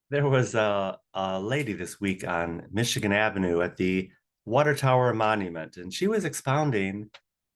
There was a lady this week on Michigan Avenue at the Water Tower Monument, and she was expounding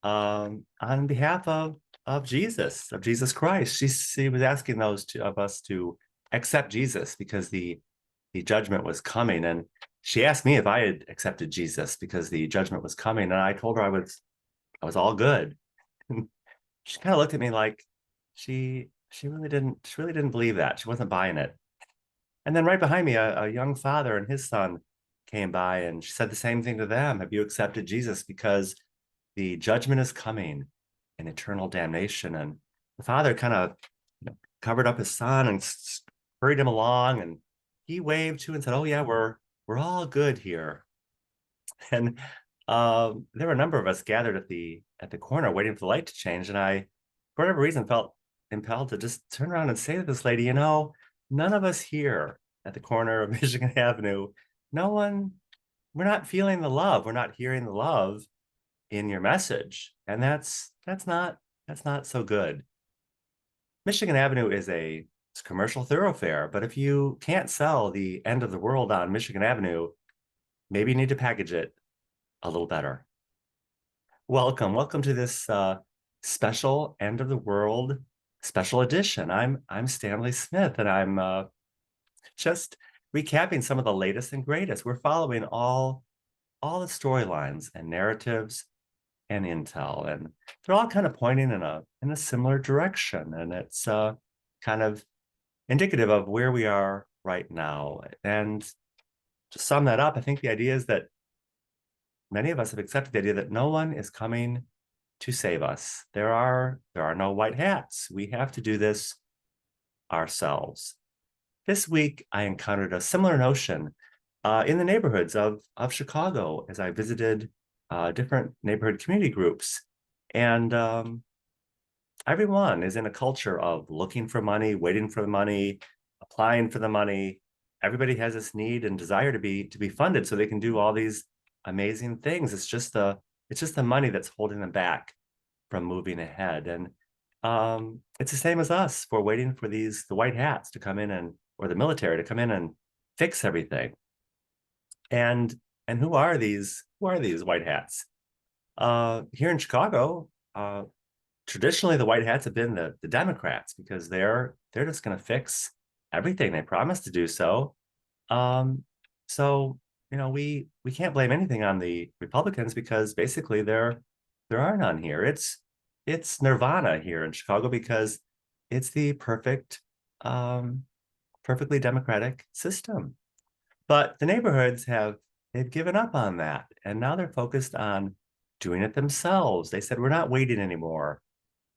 on behalf of Jesus Christ. She was asking of us to accept Jesus because the judgment was coming, and she asked me if I had accepted Jesus because the judgment was coming, and I told her I was all good. She kind of looked at me like she really didn't believe that. She wasn't buying it. And then right behind me, a young father and his son came by, and she said the same thing to them. Have you accepted Jesus? Because the judgment is coming and eternal damnation. And the father kind of covered up his son and hurried him along. And he waved to and said, "Oh yeah, we're all good here." And there were a number of us gathered at the corner waiting for the light to change. And I, for whatever reason, felt impelled to just turn around and say to this lady, none of us here at the corner of Michigan Avenue, no one, we're not feeling the love. We're not hearing the love in your message. And that's not so good. Michigan Avenue it's a commercial thoroughfare, but if you can't sell the end of the world on Michigan Avenue, maybe you need to package it a little better. Welcome to this special end of the world special edition. I'm Stanley Smith, and I'm just recapping some of the latest and greatest. We're following all the storylines and narratives and intel, and they're all kind of pointing in a similar direction, and it's kind of indicative of where we are right now. And to sum that up, I think the idea is that many of us have accepted the idea that no one is coming to save us. There are no white hats. We have to do this ourselves. This week, I encountered a similar notion in the neighborhoods of Chicago as I visited different neighborhood community groups. And everyone is in a culture of looking for money, waiting for the money, applying for the money. Everybody has this need and desire to be funded so they can do all these amazing things. It's just the money that's holding them back from moving ahead. And it's the same as us for waiting for the white hats to come in or the military to come in and fix everything. And who are these white hats? Here in Chicago, traditionally the white hats have been the Democrats because they're just going to fix everything. They promised to do so. Um, so we can't blame anything on the Republicans because basically there are none here. It's nirvana here in Chicago because it's the um, perfectly democratic system. But the neighborhoods they've given up on that, and now they're focused on doing it themselves. They said we're not waiting anymore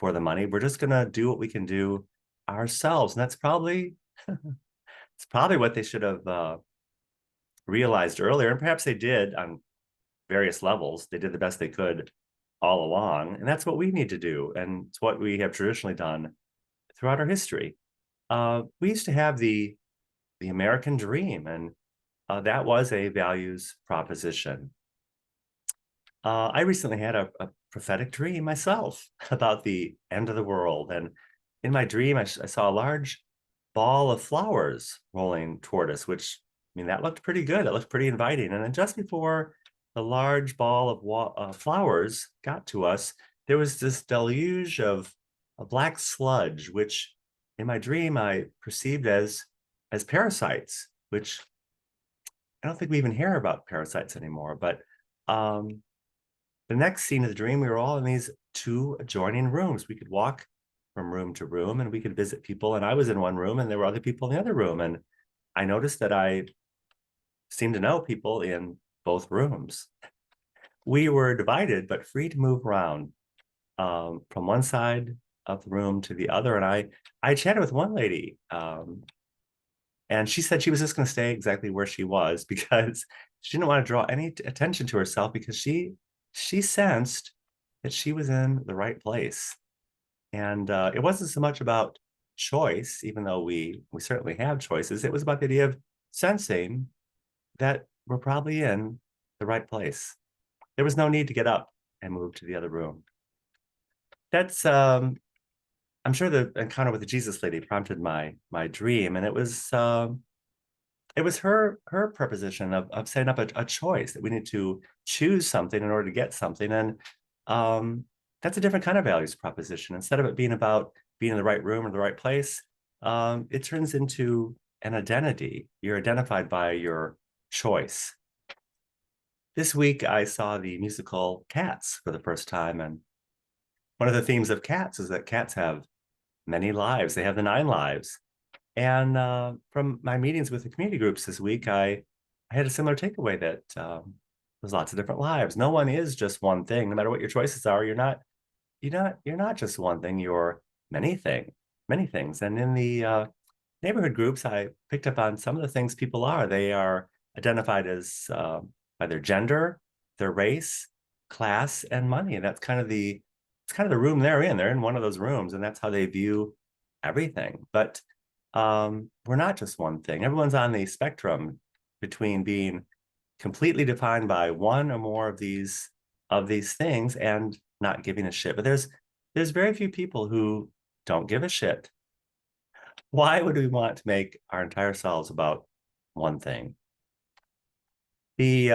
for the money. We're just gonna do what we can do ourselves, and that's probably it's probably what they should have realized earlier, and perhaps they did on various levels. They did the best they could all along, and that's what we need to do, and it's what we have traditionally done throughout our history. We used to have the American dream, and that was a values proposition. I recently had a prophetic dream myself about the end of the world, and in my dream, I saw a large ball of flowers rolling toward us, which I mean that looked pretty good. It looked pretty inviting, and then just before the large ball of flowers got to us, there was this deluge of a black sludge, which in my dream I perceived as parasites, which I don't think we even hear about parasites anymore. But um, the next scene of the dream, we were all in these two adjoining rooms. We could walk from room to room and we could visit people. And I was in one room and there were other people in the other room. And I noticed that I seemed to know people in both rooms. We were divided, but free to move around from one side of the room to the other. And I chatted with one lady, and she said she was just going to stay exactly where she was because she didn't want to draw any attention to herself because she sensed that she was in the right place. And it wasn't so much about choice, even though we certainly have choices. It was about the idea of sensing that we're probably in the right place. There was no need to get up and move to the other room. That's I'm sure the encounter with the Jesus lady prompted my dream, and it was it was her proposition of setting up a choice that we need to choose something in order to get something. And um, that's a different kind of values proposition. Instead of it being about being in the right room or the right place, it turns into an identity. You're identified by your choice. This week, I saw the musical Cats for the first time. And one of the themes of Cats is that cats have many lives. They have the 9 lives. And from my meetings with the community groups this week, I had a similar takeaway that there's lots of different lives. No one is just one thing. No matter what your choices are, you're not just one thing. You're many things. And in the neighborhood groups, I picked up on some of the things people are. They are identified as by their gender, their race, class, and money. And that's kind of the it's kind of the room they're in. They're in one of those rooms, and that's how they view everything. But we're not just one thing. Everyone's on the spectrum between being completely defined by one or more of these things and not giving a shit. But there's very few people who don't give a shit. Why would we want to make our entire selves about one thing? The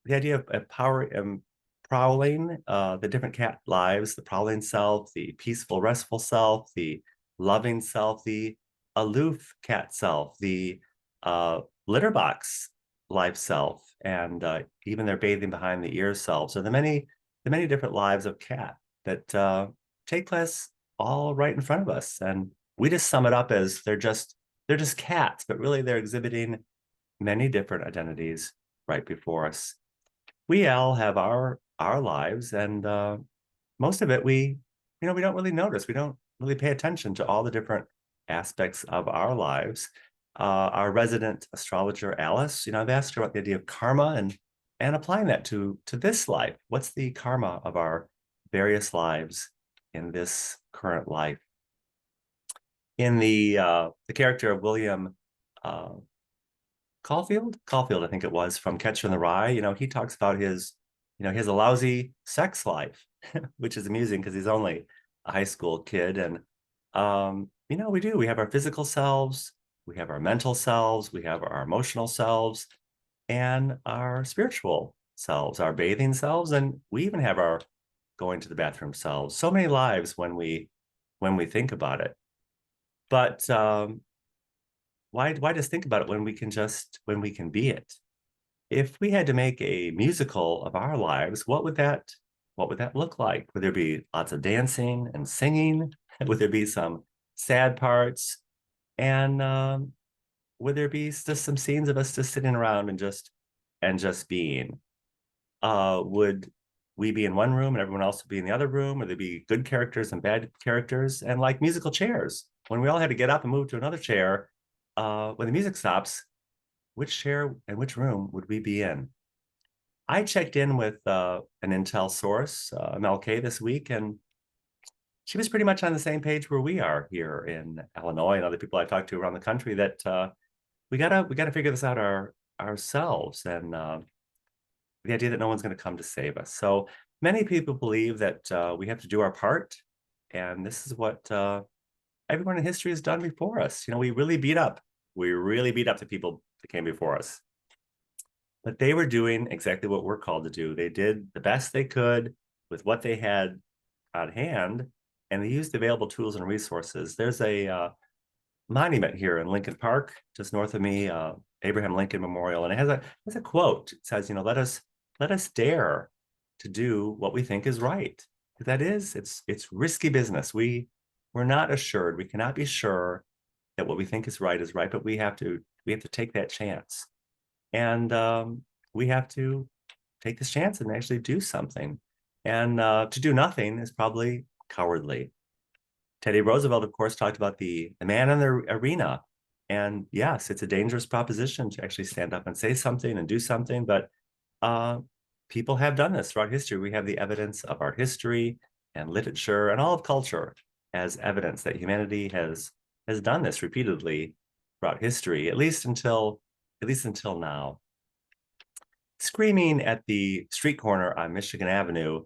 the idea of power and prowling, the different cat lives, the prowling self, the peaceful, restful self, the loving self, the aloof cat self, the litter box life self, and even their bathing behind the ears self. So the many different lives of cat that take place all right in front of us, and we just sum it up as they're just cats, but really they're exhibiting many different identities right before us. We all have our lives, and most of it we don't really notice. We don't really pay attention to all the different aspects of our lives. Our resident astrologer Alice, I've asked her about the idea of karma and applying that to this life. What's the karma of our various lives in this current life? In the character of William uh, Caulfield, I think it was, from Catcher in the Rye. He talks about he has a lousy sex life, which is amusing because he's only a high school kid. And we have our physical selves, we have our mental selves, we have our emotional selves, and our spiritual selves, our bathing selves, and we even have our going to the bathroom selves. So many lives when we think about it. But why just think about it when we can be it? If we had to make a musical of our lives, what would that look like? Would there be lots of dancing and singing? Would there be some sad parts? And would there be just some scenes of us just sitting around and just being? Would we be in one room and everyone else would be in the other room? Would there be good characters and bad characters? And like musical chairs, when we all had to get up and move to another chair, when the music stops, which chair and which room would we be in? I checked in with an Intel source, MLK, this week, and she was pretty much on the same page where we are here in Illinois and other people I talked to around the country that we gotta figure this out ourselves, and the idea that no one's going to come to save us. So many people believe that we have to do our part, and this is what everyone in history has done before us. We really beat up the people that came before us. But they were doing exactly what we're called to do. They did the best they could with what they had on hand, and they used available tools and resources. There's a monument here in Lincoln Park, just north of me, Abraham Lincoln Memorial, and it has a quote. It says, let us dare to do what we think is right. That is, it's risky business. We're not assured. We cannot be sure that what we think is right, but we have to take that chance. And we have to take this chance and actually do something. And to do nothing is probably cowardly. Teddy Roosevelt, of course, talked about the man in the arena. And yes, it's a dangerous proposition to actually stand up and say something and do something. But people have done this throughout history. We have the evidence of our history and literature and all of culture as evidence that humanity has done this repeatedly throughout history, at least until now. Screaming at the street corner on Michigan Avenue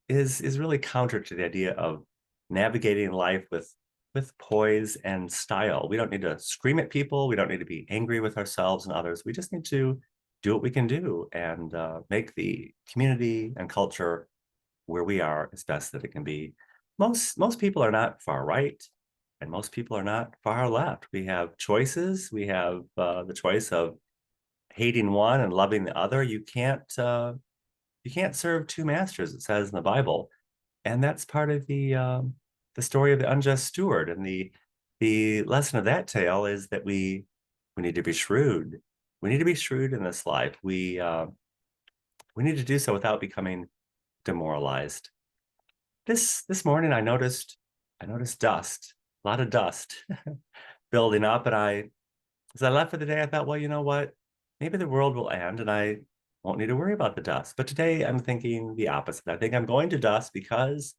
is really counter to the idea of navigating life with with poise and style. We don't need to scream at people. We don't need to be angry with ourselves and others. We just need to do what we can do and make the community and culture where we are as best that it can be. Most people are not far right, and most people are not far left. We have choices. We have the choice of hating one and loving the other. You can't serve two masters. It says in the Bible, and that's part of the story of the unjust steward. And the lesson of that tale is that we need to be shrewd. We need to be shrewd in this life. We need to do so without becoming demoralized. This morning I noticed dust, a lot of dust building up, and as I left for the day, I thought, well, you know what? Maybe the world will end, and I won't need to worry about the dust. But today I'm thinking the opposite. I think I'm going to dust because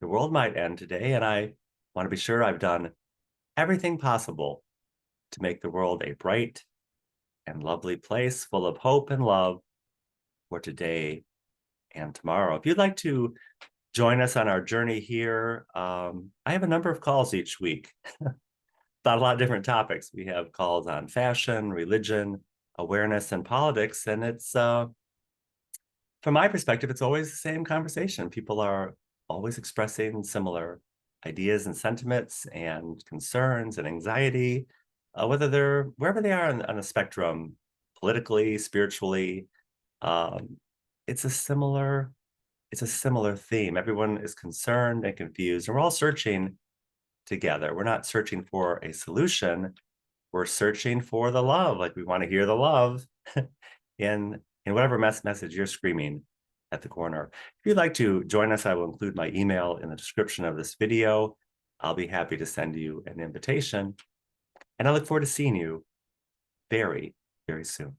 the world might end today, and I want to be sure I've done everything possible to make the world a bright and lovely place full of hope and love for today and tomorrow. If you'd like to join us on our journey here, I have a number of calls each week about a lot of different topics. We have calls on fashion, religion, awareness, and politics. And it's, from my perspective, it's always the same conversation. People are always expressing similar ideas and sentiments and concerns and anxiety, whether they're wherever they are on the spectrum, politically, spiritually. Um, it's a similar theme. Everyone is concerned and confused, and we're all searching together. We're not searching for a solution. We're searching for the love. Like, we want to hear the love in whatever message you're screaming at the corner. If you'd like to join us, I will include my email in the description of this video. I'll be happy to send you an invitation, and I look forward to seeing you very, very soon.